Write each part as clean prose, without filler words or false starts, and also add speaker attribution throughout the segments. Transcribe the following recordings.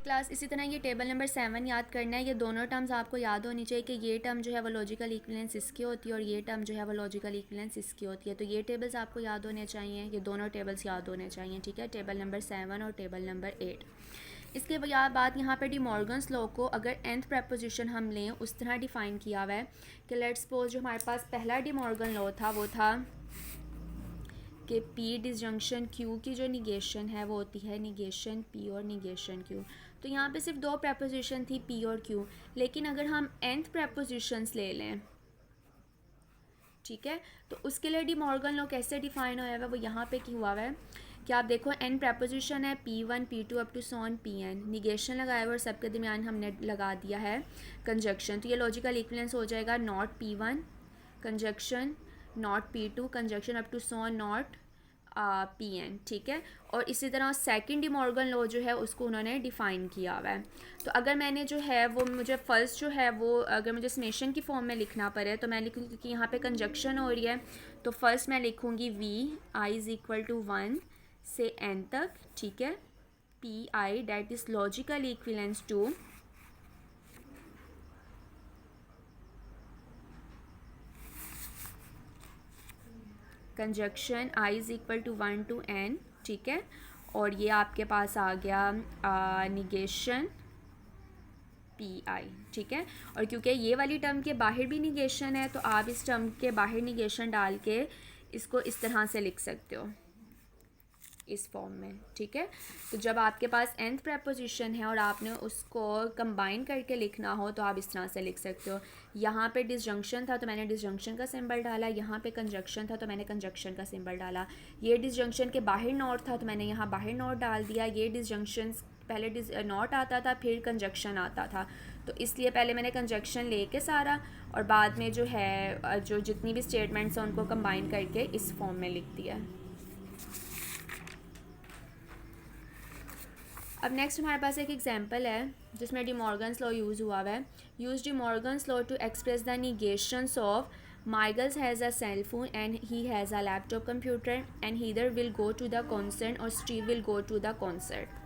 Speaker 1: Class इसी तरह ये टेबल नंबर 7 याद करना है। ये दोनों टर्म्स आपको याद होनी चाहिए कि ये टर्म जो है वो लॉजिकल इक्विवेलेंस इसकी होती है और ये टर्म जो है वो लॉजिकल इक्विवेलेंस इसकी होती है। तो ये टेबल्स आपको याद होने चाहिए, ये दोनों टेबल्स याद होने चाहिए, ठीक है, टेबल नंबर 7 और टेबल नंबर 8। इसके बाद यहाँ पे डी मॉर्गन्स लॉ को अगर nth प्रपोजिशन हम लें उस तरह डिफ़ाइन किया हुआ है कि लेट्स सपोज जो हमारे पास पहला डी मॉर्गन लॉ था वो था कि P डिसजंक्शन Q की जो निगेशन है वो होती है निगेशन P और निगेशन Q। तो यहाँ पे सिर्फ दो प्रपोजिशन थी P और Q, लेकिन अगर हम nth प्रपोजिशंस ले लें, ठीक है, तो उसके लिए डी मॉर्गन लॉ कैसे डिफाइन हुआ है वो यहाँ पे हुआ हुआ है कि आप देखो n प्रपोजिशन है P1 P2 अप टू सॉन Pn, निगेशन लगाया हुआ और सबके दरमियान हमने लगा दिया है कंजक्शन। तो ये लॉजिकल इक्विवेलेंस हो जाएगा not P1 conjunction not P2 conjunction up to सॉन नॉट Pn, ठीक है। और इसी तरह सेकंड डी मॉर्गन लॉ जो है उसको उन्होंने डिफ़ाइन किया हुआ है। तो अगर मैंने जो है वो मुझे फर्स्ट जो है वो अगर मुझे समेशन की फॉर्म में लिखना पड़े तो मैं लिखूँगी, क्योंकि यहाँ पे कंजक्शन हो रही है, तो फर्स्ट मैं लिखूँगी Vi इज़ इक्वल टू 1 से n तक, ठीक है, Pi that is logical equivalence to conjunction I is equal to 1 to n, ठीक है। और ये आपके पास आ गया निगेशन Pi, ठीक है। और क्योंकि ये वाली टर्म के बाहर भी निगेशन है तो आप इस टर्म के बाहर निगेशन डाल के इसको इस तरह से लिख सकते हो इस फॉर्म में, ठीक है। तो जब आपके पास nth प्रपोजिशन है और आपने उसको कंबाइन करके लिखना हो तो आप इस तरह से लिख सकते हो। यहाँ पे डिसजंक्शन था तो मैंने डिसजंक्शन का सिंबल डाला, यहाँ पे कंजक्शन था तो मैंने कंजक्शन का सिंबल डाला। ये डिसजंक्शन के बाहर नॉट था तो मैंने यहाँ बाहर नॉट डाल दिया। ये डिसजंक्शन पहले नॉट आता था फिर कंजक्शन आता था, तो इसलिए पहले मैंने कंजक्शन लेके सारा और बाद में जो है जो जितनी भी स्टेटमेंट्स हैं उनको कंबाइन करके इस फॉर्म में लिख दिया। अब नेक्स्ट हमारे पास एक एग्जांपल है जिसमें डी मॉर्गन्स लॉ यूज़ हुआ है। Use De Morgan's law to express the negations of Michael has a cell phone and he has a laptop computer and either will go to the concert or Steve will go to the concert.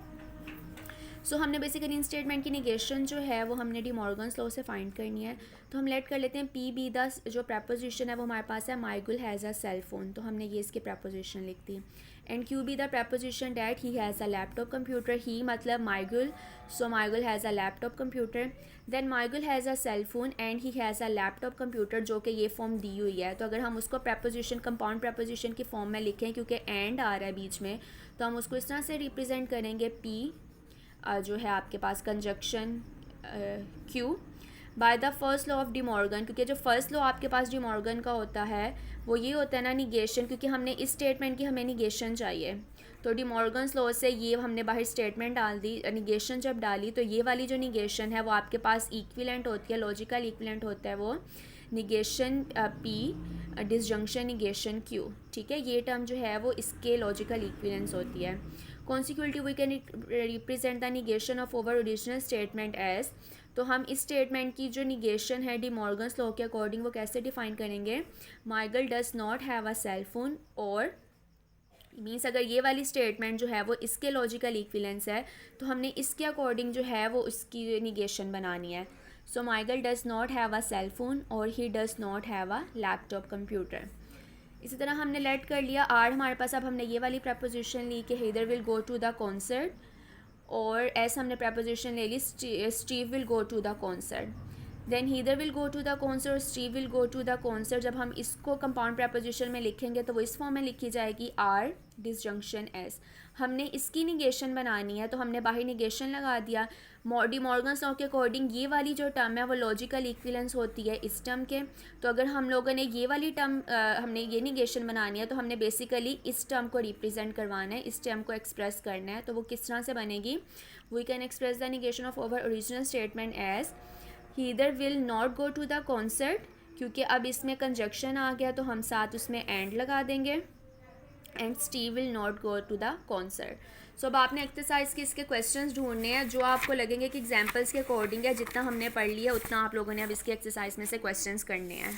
Speaker 1: सो हमने basically इन statement की negation जो है वो हमने डी Morgan's लॉ से फाइंड करनी है। तो हम लेट कर लेते हैं P बी द जो प्रपोजिशन है वो हमारे पास है Michael has a cell phone, तो हमने ये इसकी प्रपोजिशन लिख दी। And Q be the proposition that he has a laptop computer, he मतलब Michael, so Michael has a laptop computer. Then Michael has a cell phone and he has a laptop computer, जो कि ये form दी हुई है। तो अगर हम उसको प्रपोजिशन कंपाउंड प्रपोजिशन की फॉर्म में लिखें क्योंकि एंड आ रहा है बीच में, तो हम उसको इस तरह से रिप्रेजेंट करेंगे P जो है आपके पास conjunction Q by the first law of De Morgan, क्योंकि जो फर्स्ट लॉ आपके पास डी मॉर्गन का होता है वो ये होता है ना निगेशन, क्योंकि हमने इस स्टेटमेंट की हमें निगेशन चाहिए। तो डी मॉर्गन्स लॉ से ये हमने बाहर स्टेटमेंट डाल दी, निगेशन जब डाली तो ये वाली जो निगेशन है वो आपके पास इक्विवेलेंट होती है, लॉजिकल इक्विवेलेंट होता है वो negation P disjunction negation Q, ठीक है। ये टर्म जो है वो इसके लॉजिकल इक्विवेलेंस होती है। Consequently we can represent the negation of over original statement as, तो हम इस स्टेटमेंट की जो निगेशन है डी मॉर्गन्स लॉ के अकॉर्डिंग वो कैसे डिफाइन करेंगे, Michael does not have a cell phone, और मीन्स अगर ये वाली स्टेटमेंट जो है वो इसके लॉजिकल इक्विवेलेंस है तो हमने इसके अकॉर्डिंग जो है वो उसकी निगेशन बनानी है। So Michael does not have a cell phone और he does not have a laptop computer. इसी तरह हमने लेट कर लिया आर हमारे पास, अब हमने ये वाली प्रपोजिशन ली कि Heather will go to the concert, और एस हमने प्रपोजिशन ले ली Steve will go to the concert. Then Heather will go to the concert और Steve will go to the concert, जब हम इसको कंपाउंड प्रपोजिशन में लिखेंगे तो वो इस फॉर्म में लिखी जाएगी आर डिसजंक्शन एस। हमने इसकी निगेशन बनानी है तो हमने बाहर निगेशन लगा दिया। डी मॉर्गन्स लॉ के अकॉर्डिंग ये वाली जो टर्म है वो लॉजिकल इक्विवेलेंस होती है इस टर्म के। तो अगर हम लोगों ने ये वाली टर्म हमने ये निगेशन बनानी है तो हमने बेसिकली इस टर्म को रिप्रेजेंट करवाना है, इस टर्म को एक्सप्रेस करना है। तो वो किस तरह से बनेगी, we can express the negation of over original statement as Heather will not go to the concert, क्योंकि अब इसमें कंजक्शन आ गया तो हम साथ उसमें एंड लगा देंगे, and Steve will not go to the concert. So अब आपने एक्सरसाइज के इसके क्वेश्चंस ढूंढने हैं जो आपको लगेंगे कि एग्जांपल्स के अकॉर्डिंग है। जितना हमने पढ़ लिया उतना आप लोगों ने अब इसके एक्सरसाइज में से क्वेश्चंस करने हैं।